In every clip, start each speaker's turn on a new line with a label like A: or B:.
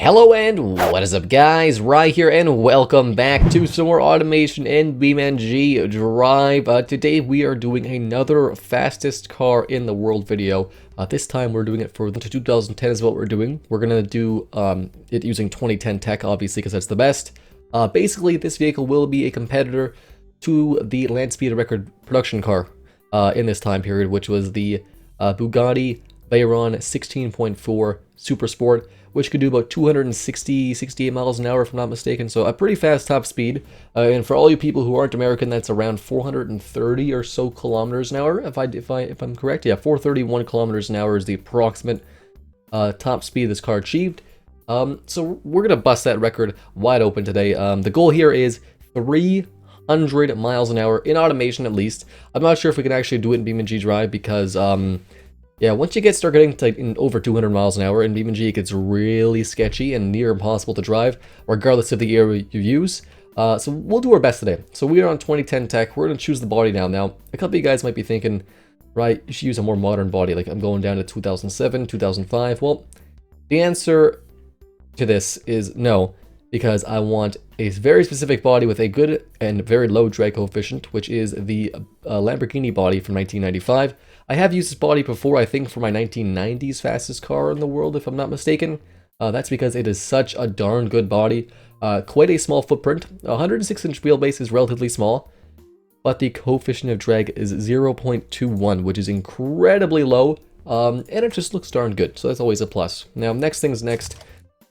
A: Hello and what is up guys, Rye here and welcome back to some more automation in BeamNG.Drive. Today we are doing another fastest car in the world video. This time we're doing it for the 2010 is what we're doing. We're going to do it using 2010 tech obviously because that's the best. Basically this vehicle will be a competitor to the land speed record production car in this time period, which was the Bugatti Veyron 16.4 Super Sport, which could do about 68 miles an hour if I'm not mistaken, so a pretty fast top speed. And for all you people who aren't American, that's around 430 or so kilometers an hour, if I'm correct. Yeah, 431 kilometers an hour is the approximate top speed this car achieved. So we're gonna bust that record wide open today. The goal here is 300 miles an hour in automation at least. I'm not sure if we can actually do it in BeamNG.Drive because yeah, once you start getting to in over 200 miles an hour in BeamNG, it gets really sketchy and near impossible to drive, regardless of the area you use. So we'll do our best today. So we are on 2010 tech. We're going to choose the body now. Now, a couple of you guys might be thinking, right, you should use a more modern body. Like I'm going down to 2007, 2005. Well, the answer to this is no, because I want a very specific body with a good and very low drag coefficient, which is the Lamborghini body from 1995. I have used this body before, I think, for my 1990s fastest car in the world, if I'm not mistaken. That's because it is such a darn good body. Quite a small footprint. 106-inch wheelbase is relatively small, but the coefficient of drag is 0.21, which is incredibly low, and it just looks darn good, so that's always a plus. Now, next thing's next.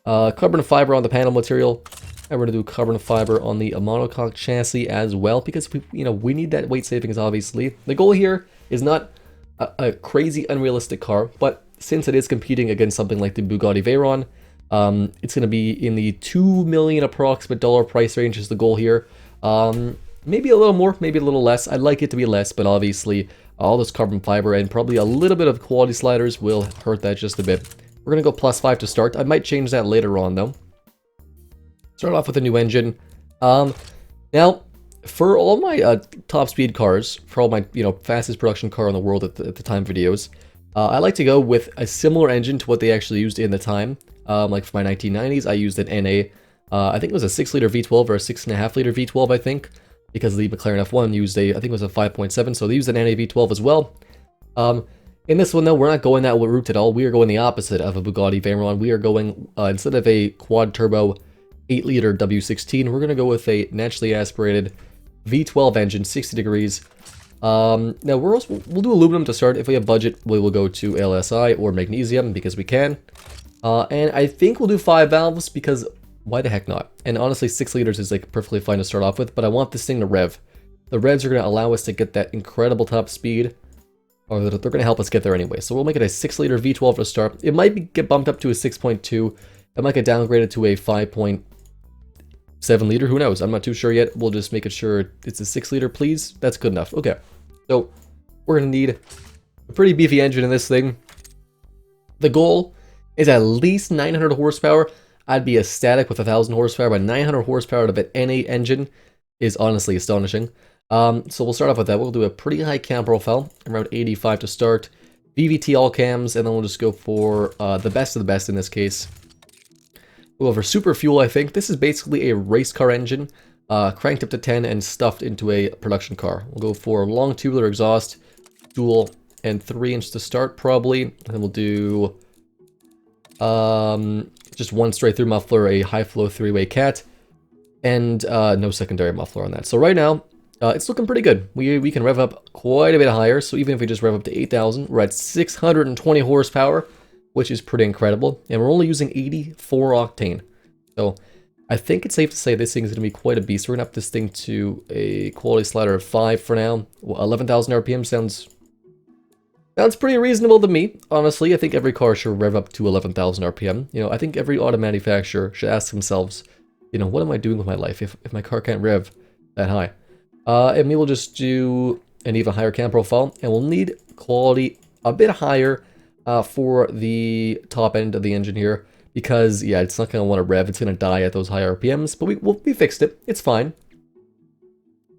A: Carbon fiber on the panel material. And we're going to do carbon fiber on the monocoque chassis as well, because we need that weight savings, obviously. The goal here is not a crazy unrealistic car, but since it is competing against something like the Bugatti Veyron, it's going to be in the $2 million approximate price range is the goal here. Maybe a little more, maybe a little less. I'd like it to be less, but obviously all this carbon fiber and probably a little bit of quality sliders will hurt that just a bit. We're going to go +5 to start. I might change that later on though. Start off with a new engine. Now, for all my top speed cars, for all my fastest production car in the world at the time videos, I like to go with a similar engine to what they actually used in the time. Like for my 1990s, I used an NA. I think it was a 6-liter V12 or a 6.5-liter V12, I think, because the McLaren F1 used I think it was a 5.7, so they used an NA V12 as well. In this one, though, we're not going that route at all. We are going the opposite of a Bugatti Veyron. We are going, instead of a quad-turbo 8-liter W16, we're going to go with a naturally aspirated V12 engine, 60 degrees. Now we'll do aluminum to start. If we have budget, we will go to LSI or magnesium because we can. And I think we'll do 5 valves because why the heck not? And honestly, 6 liters is like perfectly fine to start off with, but I want this thing to rev. The revs are going to allow us to get that incredible top speed, or they're going to help us get there anyway. So we'll make it a 6-liter V12 to start. It might get bumped up to a 6.2. It might get downgraded to a 5.7 liter, who knows? I'm not too sure yet. We'll just make it sure it's a 6-liter, please. That's good enough. Okay. So we're going to need a pretty beefy engine in this thing. The goal is at least 900 horsepower. I'd be ecstatic with 1,000 horsepower, but 900 horsepower of an NA engine is honestly astonishing. So we'll start off with that. We'll do a pretty high cam profile, around 85 to start. VVT all cams, and then we'll just go for the best of the best in this case. We'll go for super fuel, I think. This is basically a race car engine, cranked up to 10 and stuffed into a production car. We'll go for long tubular exhaust, dual, and 3-inch to start, probably. And then we'll do just one straight through muffler, a high flow 3-way cat, and no secondary muffler on that. So right now, it's looking pretty good. We can rev up quite a bit higher, so even if we just rev up to 8,000, we're at 620 horsepower, which is pretty incredible, and we're only using 84 octane. So I think it's safe to say this thing is going to be quite a beast. We're going to up this thing to a quality slider of 5 for now. 11,000 RPM sounds pretty reasonable to me, honestly. I think every car should rev up to 11,000 RPM. I think every auto manufacturer should ask themselves, what am I doing with my life if my car can't rev that high? And we will just do an even higher cam profile, and we'll need quality a bit higher for the top end of the engine here, because yeah, it's not going to want to rev. It's going to die at those high RPMs, but we fixed it. It's fine.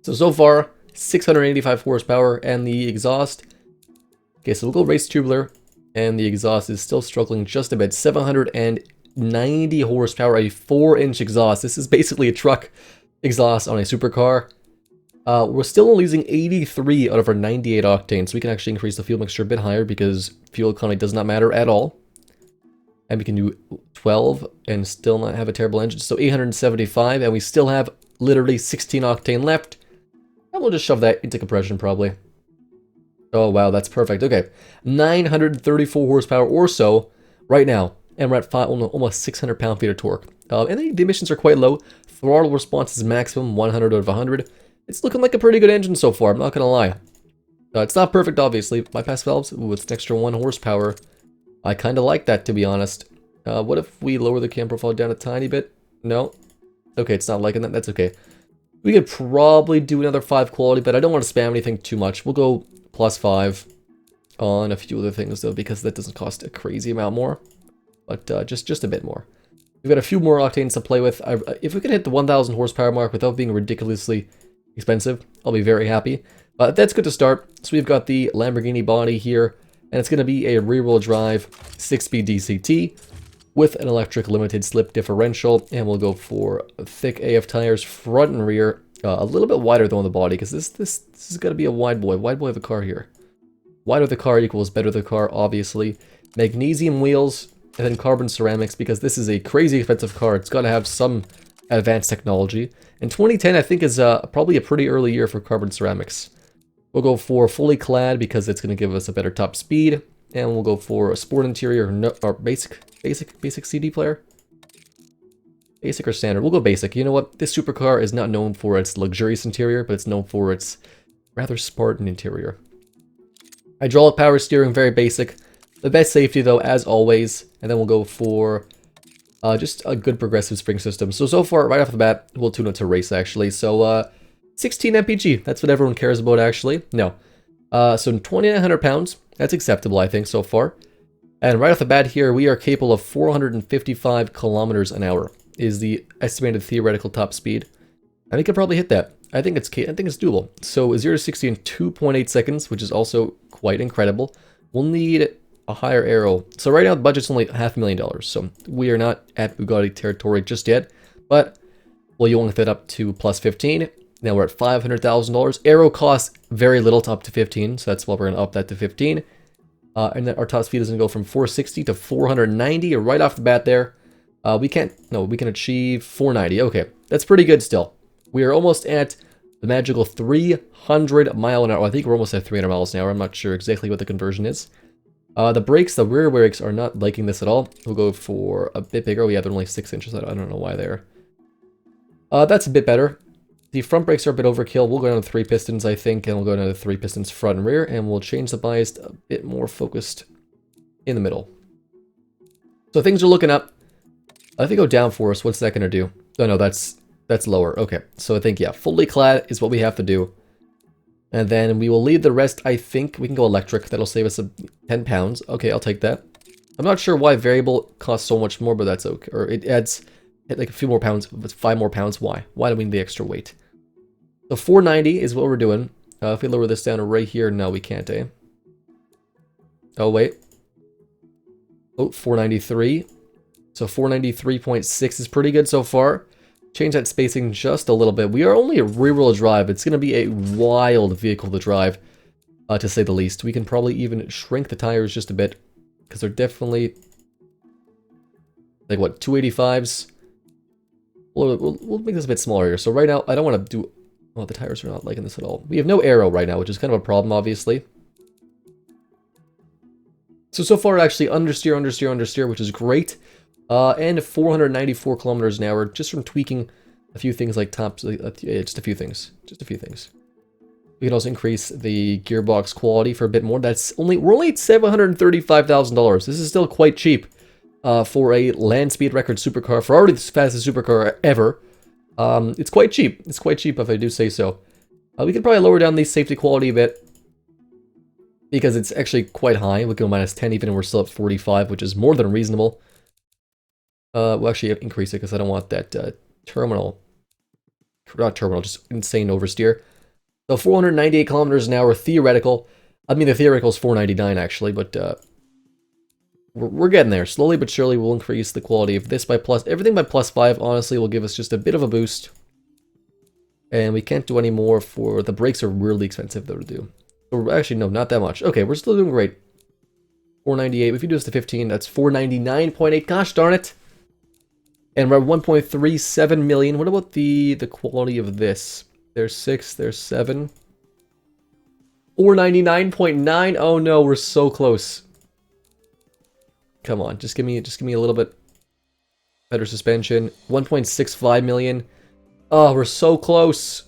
A: So far 685 horsepower, and the exhaust. Okay, so we'll go race tubular, and the exhaust is still struggling just a bit. 90 horsepower, a 4-inch exhaust. This is basically a truck exhaust on a supercar. We're still only using 83 out of our 98 octane, so we can actually increase the fuel mixture a bit higher because fuel economy does not matter at all. And we can do 12 and still not have a terrible engine. So 875, and we still have literally 16 octane left. And we'll just shove that into compression probably. Oh wow, that's perfect. Okay, 934 horsepower or so right now. And we're at almost 600 pound-feet of torque. And the emissions are quite low. Throttle response is maximum 100 out of 100. It's looking like a pretty good engine so far, I'm not gonna lie. It's not perfect, obviously. Bypass valves, ooh, it's an extra 1 horsepower. I kind of like that, to be honest. What if we lower the cam profile down a tiny bit? No? Okay, it's not liking that. That's okay. We could probably do another 5 quality, but I don't want to spam anything too much. We'll go +5 on a few other things, though, because that doesn't cost a crazy amount more. But just a bit more. We've got a few more octanes to play with. If we can hit the 1,000 horsepower mark without being ridiculously expensive, I'll be very happy. But that's good to start. So we've got the Lamborghini body here, and it's going to be a rear-wheel drive 6-speed DCT with an electric limited slip differential, and we'll go for thick AF tires, front and rear, a little bit wider though on the body, because this is going to be a wide boy of a car here. Wider the car equals better the car, obviously. Magnesium wheels, and then carbon ceramics, because this is a crazy expensive car. It's got to have some advanced technology. And 2010, I think, is probably a pretty early year for carbon ceramics. We'll go for fully clad because it's going to give us a better top speed. And we'll go for a sport interior or basic CD player. Basic or standard? We'll go basic. You know what? This supercar is not known for its luxurious interior, but it's known for its rather Spartan interior. Hydraulic power steering, very basic. The best safety, though, as always. And then we'll go for just a good progressive spring system. So far, right off the bat, we'll tune it to race, actually. So, 16 mpg. That's what everyone cares about, actually. No. So 2,900 pounds. That's acceptable, I think, so far. And right off the bat here, we are capable of 455 kilometers an hour is the estimated theoretical top speed. And we could probably hit that. I think it's doable. So 0 to 60 in 2.8 seconds, which is also quite incredible. We'll need a higher aero. So right now the budget's only $500,000. So we are not at Bugatti territory just yet. But we'll yoink that up to plus 15. Now we're at $500,000. Aero costs very little to up to 15. So that's why we're going to up that to 15. And then our top speed is going to go from 460 to 490 right off the bat there. We can achieve 490. Okay, that's pretty good still. We are almost at the magical 300 mile an hour. I think we're almost at 300 miles an hour. I'm not sure exactly what the conversion is. The brakes, the rear brakes are not liking this at all. We'll go for a bit bigger. Yeah, they're only 6 inches. I don't know why they're. That's a bit better. The front brakes are a bit overkill. We'll go down to 3 pistons, I think, and we'll go down to 3 pistons front and rear, and we'll change the bias a bit more focused in the middle. So things are looking up. If they go down for us, what's that going to do? Oh no, that's lower. Okay, so I think, yeah, fully clad is what we have to do. And then we will leave the rest. I think we can go electric. That'll save us 10 pounds. Okay, I'll take that. I'm not sure why variable costs so much more, but that's okay. Or it adds like a few more pounds. If it's 5 more pounds, why? Why do we need the extra weight? So 490 is what we're doing. If we lower this down to right here, no, we can't, eh? Oh, wait. Oh, 493. So 493.6 is pretty good so far. Change that spacing just a little bit. We are only a rear-wheel drive. It's going to be a wild vehicle to drive, to say the least. We can probably even shrink the tires just a bit, because they're definitely, like, what, 285s? We'll make this a bit smaller here. So right now, I don't want to do... Oh, the tires are not liking this at all. We have no aero right now, which is kind of a problem, obviously. So far, actually, understeer, which is great. And 494 kilometers an hour, just from tweaking a few things like tops, just a few things. We can also increase the gearbox quality for a bit more. We're only at $735,000. This is still quite cheap for a land speed record supercar, for already the fastest supercar ever. It's quite cheap. It's quite cheap if I do say so. We can probably lower down the safety quality a bit, because it's actually quite high. We go minus 10 even, and we're still at 45, which is more than reasonable. We'll actually increase it because I don't want that just insane oversteer. So 498 kilometers an hour theoretical. I mean, the theoretical is 499 actually, but we're getting there. Slowly but surely we'll increase the quality of this by everything by +5, honestly, will give us just a bit of a boost. And we can't do any more for, the brakes are really expensive though to do. Or actually, no, not that much. Okay, we're still doing great. 498, if you do this to 15, that's 499.8, gosh darn it. And we're at 1.37 million. What about the quality of this? There's 6, there's 7. 499.9, oh no, we're so close. Come on, just give me a little bit better suspension. 1.65 million. Oh, we're so close.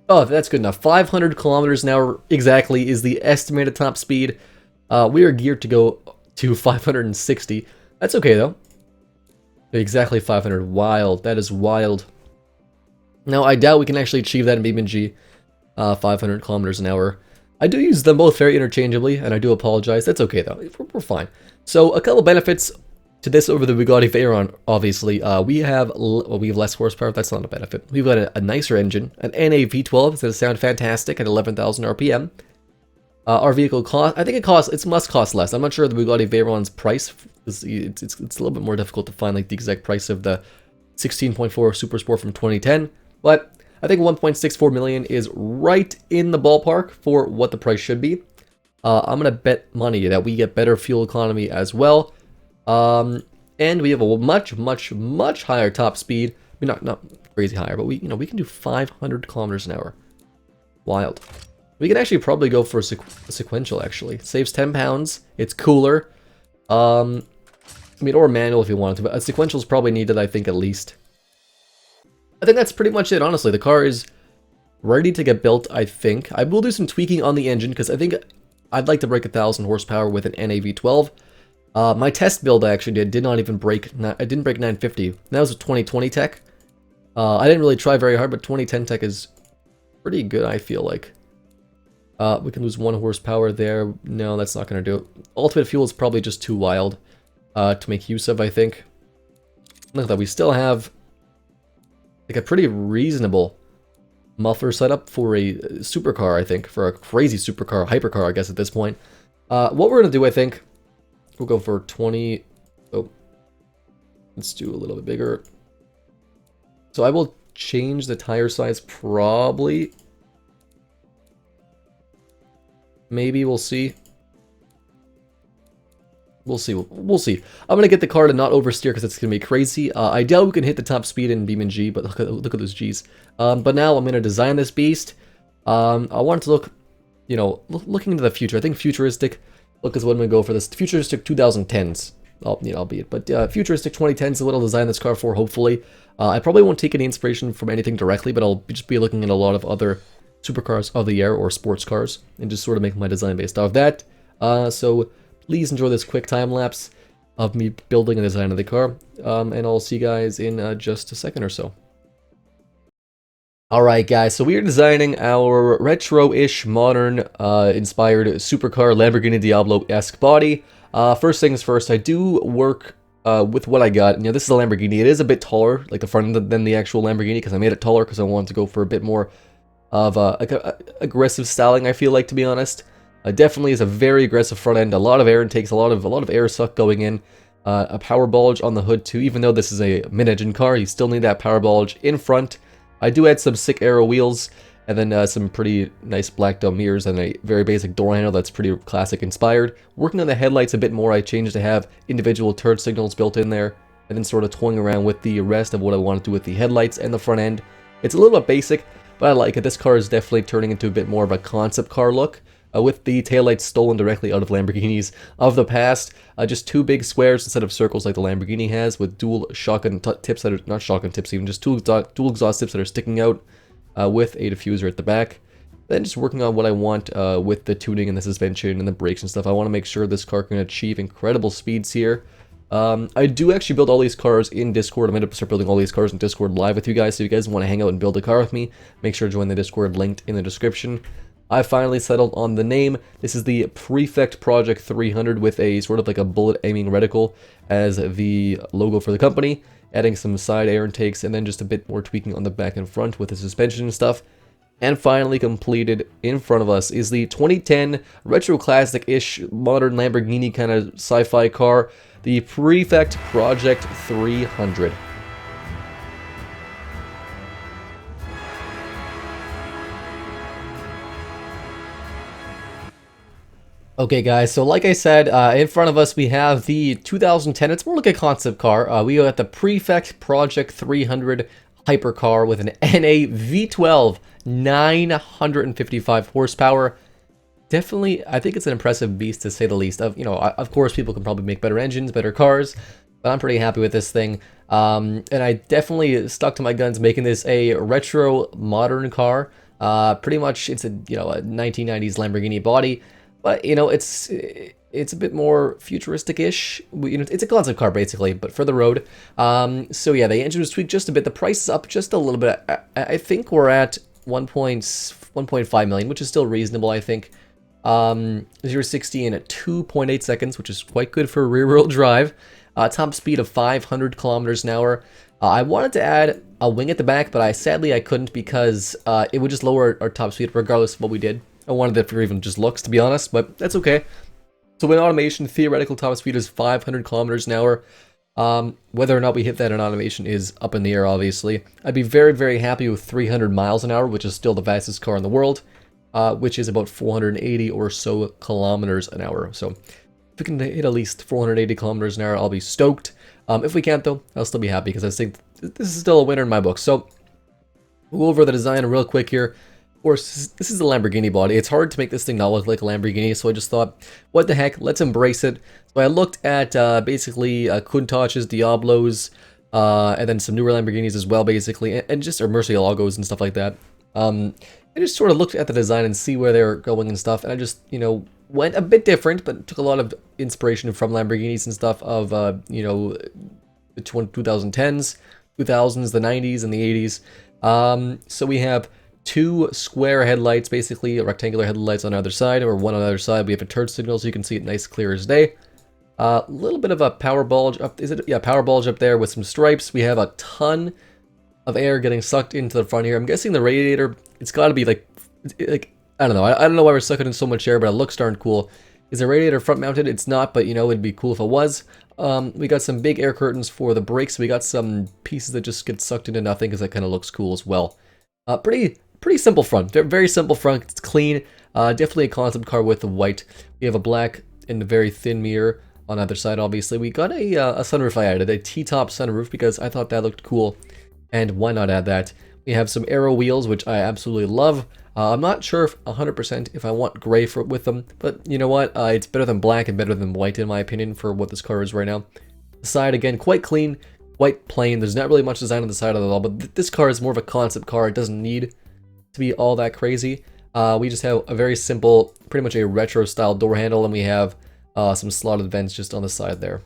A: Oh, that's good enough. 500 kilometers an hour exactly is the estimated top speed. We are geared to go to 560. That's okay though. Exactly 500. Wild. That is wild. Now, I doubt we can actually achieve that in BeamNG. 500 kilometers an hour. I do use them both very interchangeably, and I do apologize. That's okay though. We're fine. So, a couple benefits to this over the Bugatti Veyron, obviously. We have less horsepower. That's not a benefit. We've got a nicer engine, an NA V12. It's going to sound fantastic at 11,000 RPM. Our vehicle cost, I think it must cost less. I'm not sure the Bugatti Veyron's price. It's a little bit more difficult to find like the exact price of the 16.4 Super Sport from 2010, but I think 1.64 million is right in the ballpark for what the price should be. I'm gonna bet money that we get better fuel economy as well, and we have a much higher top speed. I mean, not crazy higher, but we can do 500 kilometers an hour. Wild. We can actually probably go for a sequential. Actually, it saves 10 pounds. It's cooler. I mean, or manual if you wanted to, but a sequential is probably needed. I think at least. I think that's pretty much it, honestly. The car is ready to get built, I think. I will do some tweaking on the engine, because I think I'd like to break 1,000 horsepower with an NA V12. My test build I actually did not even break, I didn't break 950. That was a 2020 tech. I didn't really try very hard, but 2010 tech is pretty good, I feel like. We can lose 1 horsepower there. No, that's not going to do it. Ultimate fuel is probably just too wild to make use of, I think. Look at that, we still have like a pretty reasonable muffler setup for a supercar, I think, for a crazy supercar, hypercar, I guess, at this point. What we're going to do, I think, we'll go for 20, oh, let's do a little bit bigger. So I will change the tire size, probably. Maybe, we'll see. We'll see. We'll see. I'm going to get the car to not oversteer because it's going to be crazy. I doubt we can hit the top speed in BeamNG, but look at those Gs. But now I'm going to design this beast. I want it to look, looking into the future. I think futuristic look is what I'm going to go for this. Futuristic 2010s, albeit. But futuristic 2010s is what I'll design this car for, hopefully. I probably won't take any inspiration from anything directly, but I'll just be looking at a lot of other supercars of the year or sports cars and just sort of make my design based off that. So please enjoy this quick time lapse of me building and designing the car, and I'll see you guys in just a second or so. Alright guys, so we are designing our retro-ish, modern, inspired supercar Lamborghini Diablo-esque body. First things first, I do work with what I got. This is a Lamborghini. It is a bit taller, like the front end, than the actual Lamborghini, because I made it taller because I wanted to go for a bit more of aggressive styling, I feel like, to be honest. Definitely is a very aggressive front end, a lot of air intakes, a lot of air suck going in, a power bulge on the hood too. Even though this is a mid-engine car, you still need that power bulge in front. I do add some sick aero wheels, and then some pretty nice black dome mirrors, and a very basic door handle that's pretty classic inspired. Working on the headlights a bit more, I changed to have individual turn signals built in there, and then sort of toying around with the rest of what I want to do with the headlights and the front end. It's a little bit basic, but I like it. This car is definitely turning into a bit more of a concept car look. With the taillights stolen directly out of Lamborghinis of the past. Just 2 big squares instead of circles like the Lamborghini has, with dual shotgun tips that are, not shotgun tips even, just dual exhaust tips that are sticking out, with a diffuser at the back. Then just working on what I want with the tuning and the suspension and the brakes and stuff. I want to make sure this car can achieve incredible speeds here. I do actually build all these cars in Discord. I'm going to start building all these cars in Discord live with you guys, so if you guys want to hang out and build a car with me, make sure to join the Discord linked in the description. I finally settled on the name. This is the Prefect Project 300 with a sort of like a bullet aiming reticle as the logo for the company, adding some side air intakes and then just a bit more tweaking on the back and front with the suspension and stuff. And finally completed in front of us is the 2010 retro classic-ish modern Lamborghini kind of sci-fi car, the Prefect Project 300. Okay guys, so like I said, in front of us we have the 2010, it's more like a concept car. We got the Prefect Project 300 hypercar with an NA V12, 955 horsepower. Definitely, I think it's an impressive beast to say the least. Of course, people can probably make better engines, better cars, but I'm pretty happy with this thing. And I definitely stuck to my guns making this a retro modern car. Pretty much, it's a 1990s Lamborghini body. But, it's a bit more futuristic-ish. It's a concept car, basically, but for the road. So, yeah, the engine was tweaked just a bit. The price is up just a little bit. I think we're at 1.5 million, which is still reasonable, I think. 0-60 in 2.8 seconds, which is quite good for rear-wheel drive. Top speed of 500 kilometers an hour. I wanted to add a wing at the back, but sadly I couldn't because it would just lower our top speed regardless of what we did. I wanted it for even just looks, to be honest, but that's okay. So in automation, theoretical top speed is 500 kilometers an hour. Whether or not we hit that in automation is up in the air, obviously. I'd be very, very happy with 300 miles an hour, which is still the fastest car in the world, which is about 480 or so kilometers an hour. So if we can hit at least 480 kilometers an hour, I'll be stoked. If we can't, though, I'll still be happy because I think this is still a winner in my book. So we'll go over the design real quick here. Of course, this is a Lamborghini body. It's hard to make this thing not look like a Lamborghini, so I just thought, what the heck, let's embrace it. So I looked at basically Countach's, Diablos, and then some newer Lamborghinis as well, basically, and just our Murcielagos and stuff like that. I just sort of looked at the design and see where they were going and stuff, and I just, went a bit different, but took a lot of inspiration from Lamborghinis and stuff of, the 2010s, 2000s, the 90s, and the 80s. So we have two square headlights, basically rectangular headlights on either side, or one on either side. We have a turn signal, so you can see it nice, clear as day. A little bit of a power bulge up. Power bulge up there with some stripes. We have a ton of air getting sucked into the front here. I'm guessing the radiator. It's got to be like I don't know. I don't know why we're sucking in so much air, but it looks darn cool. Is the radiator front mounted? It's not, but it'd be cool if it was. We got some big air curtains for the brakes. We got some pieces that just get sucked into nothing because that kind of looks cool as well. Pretty simple front. Very simple front. It's clean. Definitely a concept car with the white. We have a black and a very thin mirror on either side, obviously. We got a sunroof I added, a T-top sunroof, because I thought that looked cool. And why not add that? We have some aero wheels, which I absolutely love. I'm not sure if 100% if I want gray with them, but you know what? It's better than black and better than white, in my opinion, for what this car is right now. The side, again, quite clean, quite plain. There's not really much design on the side of it all, but this car is more of a concept car. It doesn't need to be all that crazy. We just have a very simple, pretty much a retro style door handle, and we have some slotted vents just on the side there.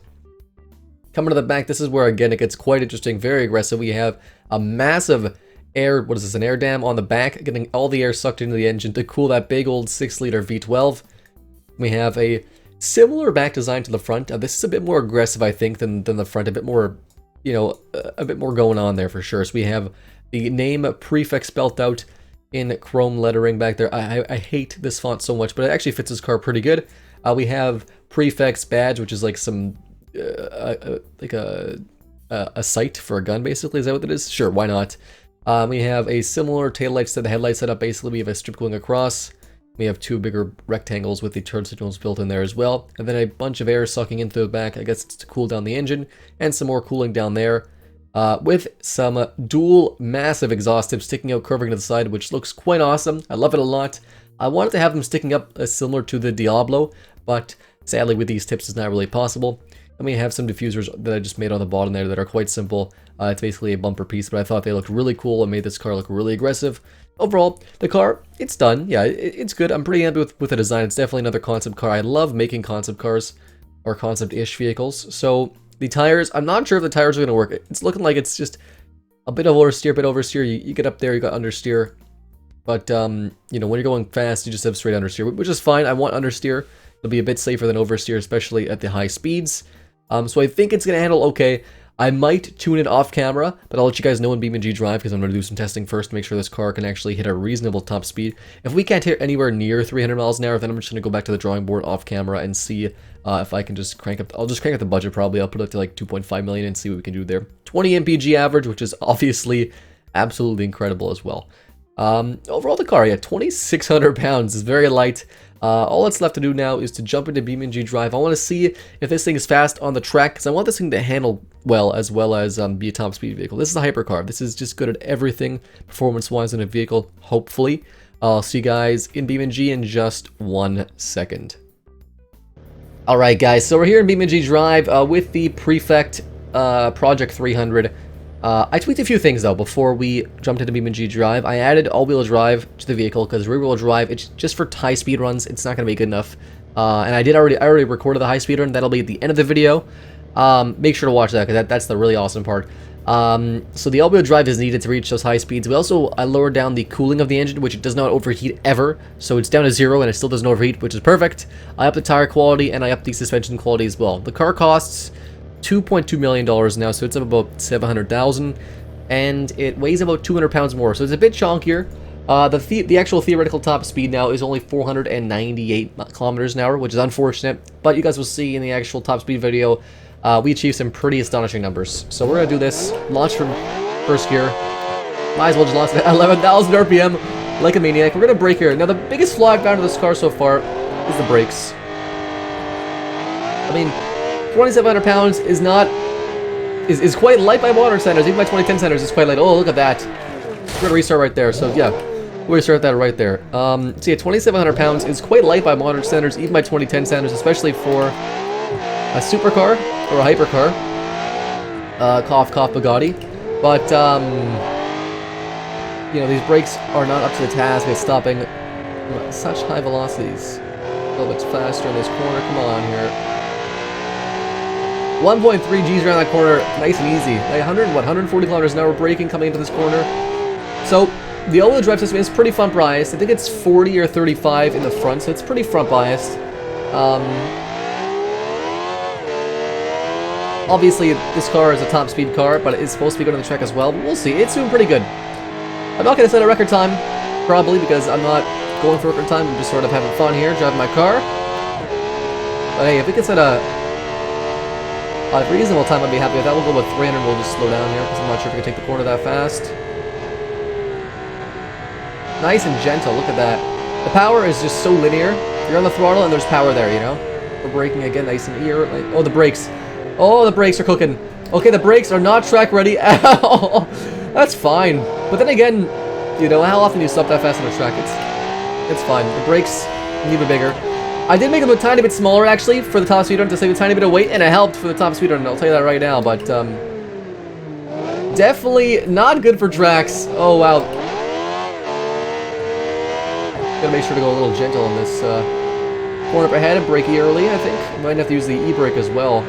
A: Coming to the back, this is where again it gets quite interesting, very aggressive. We have a massive an air dam on the back, getting all the air sucked into the engine to cool that big old 6-liter V12. We have a similar back design to the front. This is a bit more aggressive, I think, than the front. A bit more, a bit more going on there for sure. So we have the name Prefect spelt out in chrome lettering back there. I hate this font so much, but it actually fits this car pretty good. We have Prefect's badge, which is like some like a sight for a gun, basically. Is that what it is? Sure, why not? We have a similar taillights to the headlight setup. Basically, we have a strip going across. We have two bigger rectangles with the turn signals built in there as well, and then a bunch of air sucking into the back. I guess it's to cool down the engine, and some more cooling down there. With some dual massive exhaust tips sticking out, curving to the side, which looks quite awesome. I love it a lot. I wanted to have them sticking up similar to the Diablo, but sadly with these tips it's not really possible. And we have some diffusers that I just made on the bottom there that are quite simple. It's basically a bumper piece, but I thought they looked really cool and made this car look really aggressive. Overall, the car, it's done. Yeah, it's good. I'm pretty happy with the design. It's definitely another concept car. I love making concept cars, or concept-ish vehicles. So the tires, I'm not sure if the tires are going to work. It's looking like it's just a bit of oversteer, You get up there, you got understeer. But, when you're going fast, you just have straight understeer, which is fine. I want understeer. It'll be a bit safer than oversteer, especially at the high speeds. So I think it's going to handle okay. I might tune it off camera, but I'll let you guys know in BeamNG.Drive because I'm going to do some testing first to make sure this car can actually hit a reasonable top speed. If we can't hit anywhere near 300 miles an hour, then I'm just going to go back to the drawing board off camera and see if I can just crank up. I'll just crank up the budget probably. I'll put it to like 2.5 million and see what we can do there. 20 mpg average, which is obviously absolutely incredible as well. Overall the car, yeah, 2,600 pounds is very light. All that's left to do now is to jump into BeamNG.Drive. I want to see if this thing is fast on the track, because I want this thing to handle well as be a top speed vehicle. This is a hypercar. This is just good at everything performance-wise in a vehicle, hopefully. I'll see you guys in BeamNG in just 1 second. Alright guys, so we're here in BeamNG.Drive with the Prefect Project 300. I tweaked a few things though before we jumped into BeamNG.Drive. I added all-wheel drive to the vehicle because rear-wheel drive, it's just for high speed runs. It's not going to be good enough. And I already recorded the high speed run. That'll be at the end of the video. Make sure to watch that because that's the really awesome part. So the all-wheel drive is needed to reach those high speeds. I lowered down the cooling of the engine, which does not overheat ever. So it's down to 0 and it still doesn't overheat, which is perfect. I upped the tire quality and I upped the suspension quality as well. The car costs $2.2 million now, so it's up about 700,000, and it weighs about 200 pounds more, so it's a bit chunkier. The actual theoretical top speed now is only 498 kilometers an hour, which is unfortunate, but you guys will see in the actual top speed video, we achieved some pretty astonishing numbers. So we're gonna do this, launch from first gear, might as well just launch at 11,000 RPM like a maniac. We're gonna brake here. Now the biggest flaw I've found in this car so far is the brakes. I mean, 2,700 pounds is quite light by modern standards. Even by 2010 standards, it's quite light. Oh, look at that. We're gonna restart right there. So yeah, we'll restart that right there. So yeah, 2,700 pounds is quite light by modern standards, even by 2010 standards, especially for a supercar or a hypercar. Cough, cough, Bugatti. But you know, these brakes are not up to the task at stopping such high velocities. A little bit faster in this corner. Come on here. 1.3 Gs around that corner, nice and easy. Like 140 kilometers an hour braking coming into this corner. So the all-wheel drive system is pretty front biased. I think it's 40 or 35 in the front, so it's pretty front biased. Obviously, this car is a top speed car, but it's supposed to be good on the track as well. But we'll see. It's doing pretty good. I'm not going to set a record time, probably, because I'm not going for record time. I'm just sort of having fun here, driving my car. But hey, if we can set a reasonable time, I'd be happy with that. We'll go with 300. We'll just slow down here because I'm not sure if we can take the corner that fast. Nice and gentle. Look at that. The power is just so linear. You're on the throttle and there's power there, you know? We're braking again nice and ear. Like, oh, the brakes. Oh, the brakes are cooking. Okay, the brakes are not track ready at all. That's fine. But then again, you know, how often do you stop that fast on a track? It's fine. The brakes need a bigger. I did make them a tiny bit smaller, actually, for the top speed run to save a tiny bit of weight, and it helped for the top speed run, I'll tell you that right now, but, definitely not good for tracks. Oh, wow. Gotta make sure to go a little gentle on this, corner up ahead and brake early, I think. Might have to use the e-brake as well.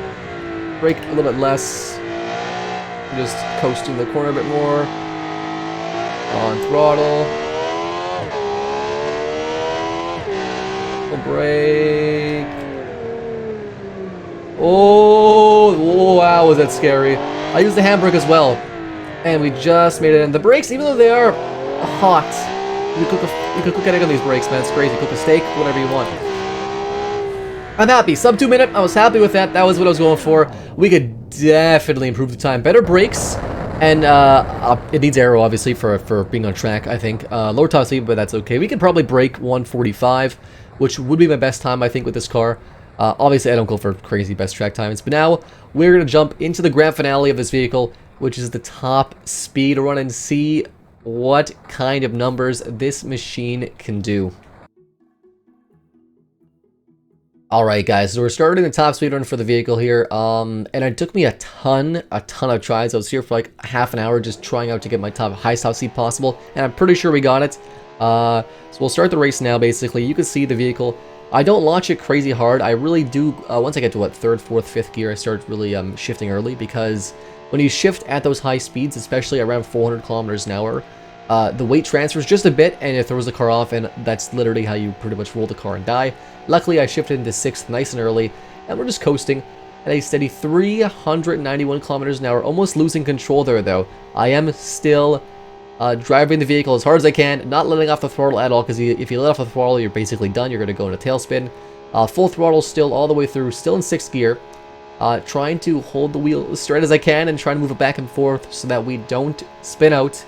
A: Brake a little bit less. Just coasting the corner a bit more. On throttle. Brake. Oh, wow, was that scary. I used the handbrake as well. And we just made it in. The brakes, even though they are hot, you could cook anything on these brakes, man. It's crazy. Cook a steak, whatever you want. I'm happy. Sub 2 minute. I was happy with that. That was what I was going for. We could definitely improve the time. Better brakes. And it needs aero, obviously, for being on track, I think. Lower top speed, but that's okay. We could probably brake 145. Which would be my best time, I think, with this car. Obviously, I don't go for crazy best track times. But now, we're going to jump into the grand finale of this vehicle, which is the top speed run, and see what kind of numbers this machine can do. Alright guys, so we're starting the top speed run for the vehicle here, and it took me a ton of tries. I was here for like half an hour just trying out to get my highest top speed possible, and I'm pretty sure we got it. So we'll start the race now, basically. You can see the vehicle. I don't launch it crazy hard. I really do, once I get to, what, 3rd, 4th, 5th gear, I start really shifting early, because when you shift at those high speeds, especially around 400 kilometers an hour, the weight transfers just a bit, and it throws the car off, and that's literally how you pretty much roll the car and die. Luckily, I shifted into 6th nice and early, and we're just coasting. at a steady 391 kilometers an hour. Almost losing control there, though. I am still driving the vehicle as hard as I can, not letting off the throttle at all, because if you let off the throttle, you're basically done. You're going to go in a tailspin. Full throttle still all the way through, still in 6th gear. Trying to hold the wheel as straight as I can and trying to move it back and forth so that we don't spin out.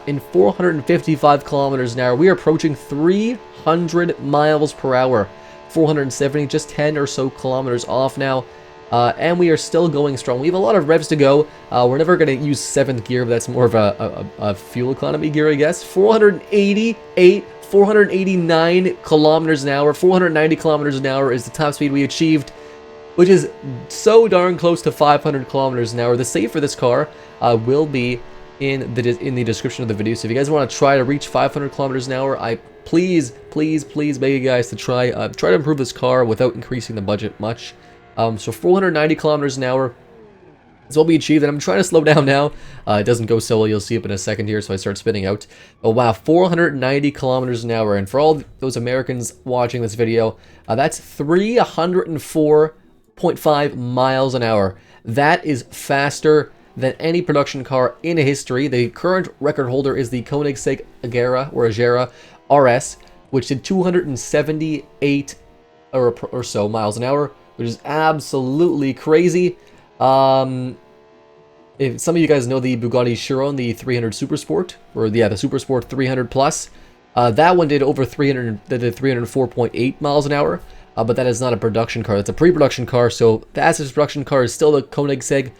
A: In 455 kilometers an hour, we are approaching 300 miles per hour. 470, just 10 or so kilometers off now. And we are still going strong. We have a lot of revs to go. We're never going to use 7th gear, but that's more of a fuel economy gear, I guess. 488, 489 kilometers an hour. 490 kilometers an hour is the top speed we achieved, which is so darn close to 500 kilometers an hour. The save for this car will be in the description of the video. So if you guys want to try to reach 500 kilometers an hour, I please beg you guys to try to improve this car without increasing the budget much. So 490 kilometers an hour is what we achieved, and I'm trying to slow down now. It doesn't go so well. You'll see it in a second here, so I start spinning out. Oh wow, 490 kilometers an hour, and for all those Americans watching this video, that's 304.5 miles an hour. That is faster than any production car in history. The current record holder is the Koenigsegg Agera RS, which did 278 or so miles an hour, which is absolutely crazy. If some of you guys know the Bugatti Veyron, the 300 Supersport, or the Supersport 300 Plus, that one did over 304.8 miles an hour. But that is not a production car. That's a pre-production car. So the fastest production car is still the Koenigsegg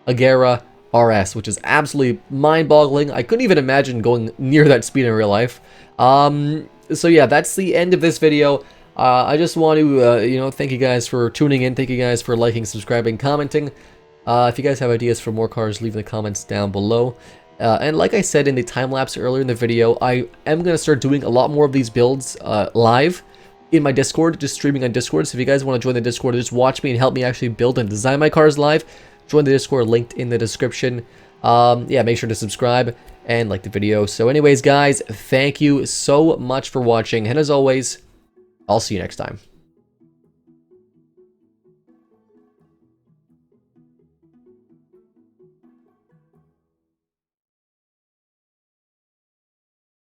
A: Agera RS, which is absolutely mind-boggling. I couldn't even imagine going near that speed in real life. So yeah, that's the end of this video. I just want to, thank you guys for tuning in. Thank you guys for liking, subscribing, commenting. If you guys have ideas for more cars, leave in the comments down below. And like I said in the time-lapse earlier in the video, I am going to start doing a lot more of these builds live in my Discord, just streaming on Discord. So if you guys want to join the Discord, just watch me and help me actually build and design my cars live, join the Discord, linked in the description. Yeah, make sure to subscribe and like the video. So anyways, guys, thank you so much for watching. And as always, I'll see you next time.